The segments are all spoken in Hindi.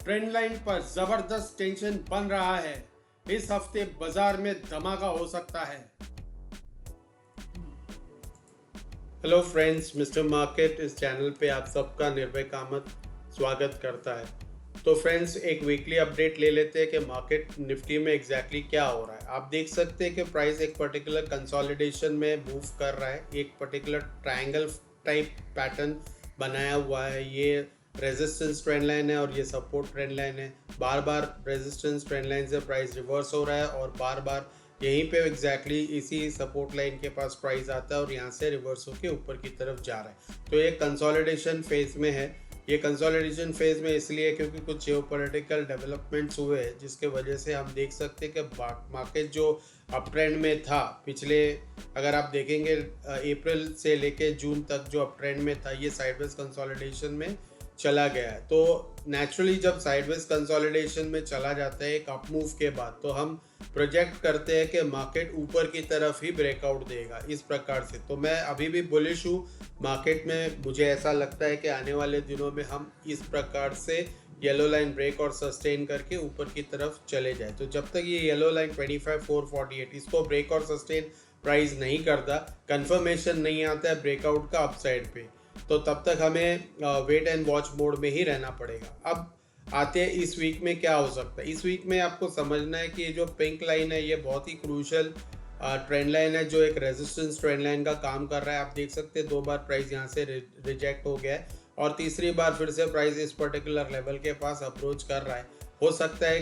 ट्रेंड लाइन पर जबरदस्त टेंशन बन रहा है। इस हफ्ते बाजार में धमाका हो सकता है। हेलो फ्रेंड्स, मिस्टर मार्केट इस चैनल पे आप सबका निर्भय कामत स्वागत करता है। तो फ्रेंड्स, एक वीकली अपडेट ले लेते हैं कि मार्केट निफ्टी में एग्जैक्टली क्या हो रहा है। आप देख सकते हैं कि प्राइस एक पर्टिकुलर कंसोलिडेशन में मूव कर रहा है। एक पर्टिकुलर ट्रायंगल टाइप पैटर्न बनाया हुआ है। ये रेजिस्टेंस ट्रेंड लाइन है और ये सपोर्ट ट्रेंड लाइन है। बार बार रेजिस्टेंस ट्रेंड लाइन से प्राइस रिवर्स हो रहा है और बार बार यहीं पे एग्जैक्टली इसी सपोर्ट लाइन के पास प्राइस आता है और यहाँ से रिवर्स होके ऊपर की तरफ जा रहा है। तो ये कंसोलिडेशन फेज में है। ये कंसोलिडेशन फेज में इसलिए क्योंकि कुछ जियोपॉलिटिकल डेवलपमेंट्स हुए हैं, जिसके वजह से हम देख सकते हैं कि मार्केट जो अप ट्रेंड में था पिछले, अगर आप देखेंगे अप्रैल से लेके जून तक जो अप ट्रेंड में था, ये साइडवेज कंसोलिडेशन में चला गया है। तो नेचुरली जब साइडवेज कंसोलिडेशन में चला जाता है एक अप मूव के बाद, तो हम प्रोजेक्ट करते हैं कि मार्केट ऊपर की तरफ ही ब्रेकआउट देगा इस प्रकार से। तो मैं अभी भी बुलिश हूँ मार्केट में। मुझे ऐसा लगता है कि आने वाले दिनों में हम इस प्रकार से येलो लाइन ब्रेक और सस्टेन करके ऊपर की तरफ चले जाए। तो जब तक ये येलो लाइन 25,448 इसको ब्रेक और सस्टेन प्राइस नहीं करता, कंफर्मेशन नहीं आता है ब्रेकआउट का अपसाइड पे, तो तब तक हमें वेट एंड वॉच मोड में ही रहना पड़ेगा। अब आते हैं इस वीक में क्या हो सकता है। इस वीक में आपको समझना है कि ये जो पिंक लाइन है ये बहुत ही क्रूशल ट्रेंड लाइन है, जो एक रेजिस्टेंस ट्रेंड लाइन का काम कर रहा है। आप देख सकते हैं 2 बार प्राइस यहाँ से रिजेक्ट हो गया है और तीसरी बार फिर से प्राइस इस पर्टिकुलर लेवल के पास अप्रोच कर रहा है। हो सकता है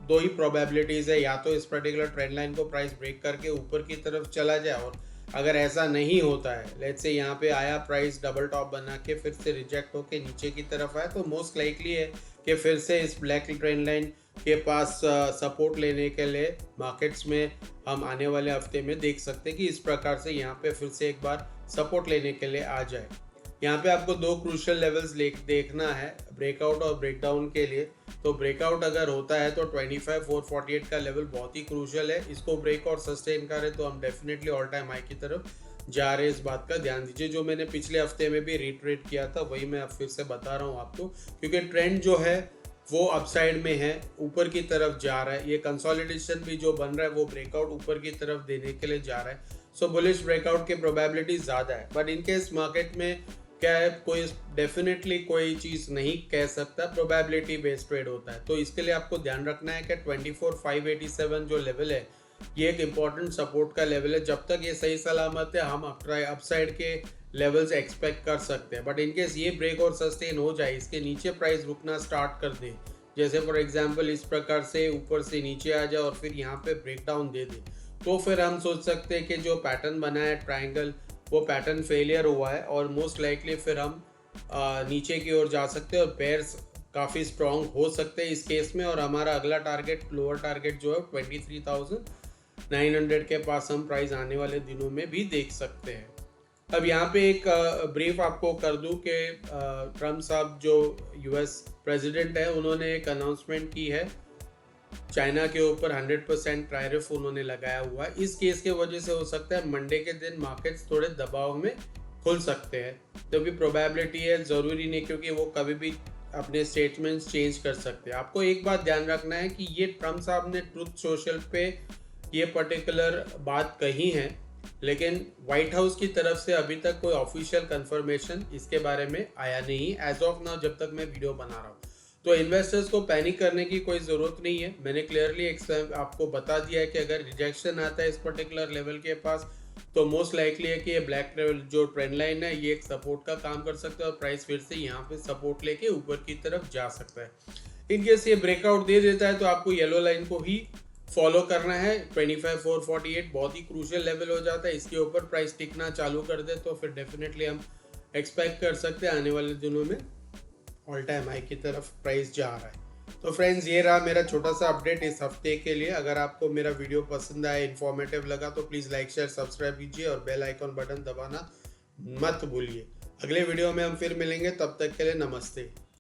2 ही प्रोबेबिलिटीज़ है, या तो इस पर्टिकुलर ट्रेंड लाइन को प्राइस ब्रेक करके ऊपर की तरफ चला जाए, और अगर ऐसा नहीं होता है, लेट्स से यहाँ पे आया प्राइस डबल टॉप बना के फिर से रिजेक्ट होके नीचे की तरफ आया, तो मोस्ट लाइकली है कि फिर से इस ब्लैक ट्रेंड लाइन के पास सपोर्ट लेने के लिए मार्केट्स में हम आने वाले हफ्ते में देख सकते हैं कि इस प्रकार से यहाँ पे फिर से एक बार सपोर्ट लेने के लिए आ जाए। यहाँ पे आपको 2 क्रूशियल लेवल्स देखना है ब्रेकआउट और ब्रेकडाउन के लिए। तो ब्रेकआउट अगर होता है तो 25,448 का लेवल बहुत ही क्रूशियल है। इसको ब्रेक और सस्टेन करें तो हम डेफिनेटली ऑल टाइम हाई की तरफ जा रहे हैं। इस बात का ध्यान दीजिए। जो मैंने पिछले हफ्ते में भी रिट्रेट किया था वही मैं अब फिर से बता रहा हूँ आपको, क्योंकि ट्रेंड जो है वो अपसाइड में है, ऊपर की तरफ जा रहा है। ये कंसोलिडेशन भी जो बन रहा है वो ब्रेकआउट ऊपर की तरफ देने के लिए जा रहा है। सो बुलिश ब्रेकआउट की प्रोबेबिलिटी ज़्यादा है। बट इनकेस मार्केट में क्या है, कोई डेफिनेटली कोई चीज़ नहीं कह सकता, प्रोबेबिलिटी बेस्ड ट्रेड होता है। तो इसके लिए आपको ध्यान रखना है कि 24,587 जो लेवल है ये एक इम्पॉर्टेंट सपोर्ट का लेवल है। जब तक ये सही सलामत है हम अपसाइड के लेवल्स एक्सपेक्ट कर सकते हैं। बट इनकेस ये ब्रेक और सस्टेन हो जाए, इसके नीचे प्राइस रुकना स्टार्ट कर दे, जैसे फॉर एग्जांपल इस प्रकार से ऊपर से नीचे आ जाए और फिर यहाँ पे ब्रेकडाउन दे दे, तो फिर हम सोच सकते हैं कि जो पैटर्न बना है ट्रायंगल, वो पैटर्न फेलियर हुआ है और मोस्ट लाइकली फिर हम नीचे की ओर जा सकते हैं और पेयर्स काफ़ी स्ट्रॉन्ग हो सकते हैं इस केस में। और हमारा अगला टारगेट, लोअर टारगेट जो है 23,900 के पास हम प्राइस आने वाले दिनों में भी देख सकते हैं। अब यहाँ पे एक ब्रीफ आपको कर दूं कि ट्रम्प साहब जो यूएस प्रेसिडेंट है, उन्होंने एक अनाउंसमेंट की है। चाइना के ऊपर 100% टैरिफ उन्होंने लगाया हुआ है। इस केस के वजह से हो सकता है मंडे के दिन मार्केट्स थोड़े दबाव में खुल सकते हैं। तो भी प्रोबेबिलिटी है, ज़रूरी नहीं, क्योंकि वो कभी भी अपने स्टेटमेंट्स चेंज कर सकते हैं। आपको एक बात ध्यान रखना है कि ये ट्रम्प साहब ने ट्रुथ सोशल पे ये पर्टिकुलर बात कही है, लेकिन व्हाइट हाउस की तरफ से अभी तक कोई ऑफिशियल कंफर्मेशन इसके बारे में आया नहीं एज ऑफ नाउ, जब तक मैं वीडियो बना रहा हूँ। तो इन्वेस्टर्स को पैनिक करने की कोई ज़रूरत नहीं है। मैंने क्लियरली आपको बता दिया है कि अगर रिजेक्शन आता है इस पर्टिकुलर लेवल के पास, तो मोस्ट लाइकली है कि ये ब्लैक लेवल जो ट्रेंड लाइन है ये एक सपोर्ट का काम कर सकता है और प्राइस फिर से यहाँ पे सपोर्ट लेके ऊपर की तरफ जा सकता है। इनकेस ये ब्रेकआउट दे देता है तो आपको येलो लाइन को ही फॉलो करना है। 25,448 बहुत ही क्रूशियल लेवल हो जाता है। इसके ऊपर प्राइस टिकना चालू कर दे तो फिर डेफिनेटली हम एक्सपेक्ट कर सकते हैं आने वाले दिनों में ऑल टाइम हाई की तरफ प्राइस जा रहा है। तो फ्रेंड्स, ये रहा मेरा छोटा सा अपडेट इस हफ्ते के लिए। अगर आपको मेरा वीडियो पसंद आया, इन्फॉर्मेटिव लगा, तो प्लीज़ लाइक शेयर सब्सक्राइब कीजिए और बेल आइकॉन बटन दबाना मत भूलिए। अगले वीडियो में हम फिर मिलेंगे, तब तक के लिए नमस्ते।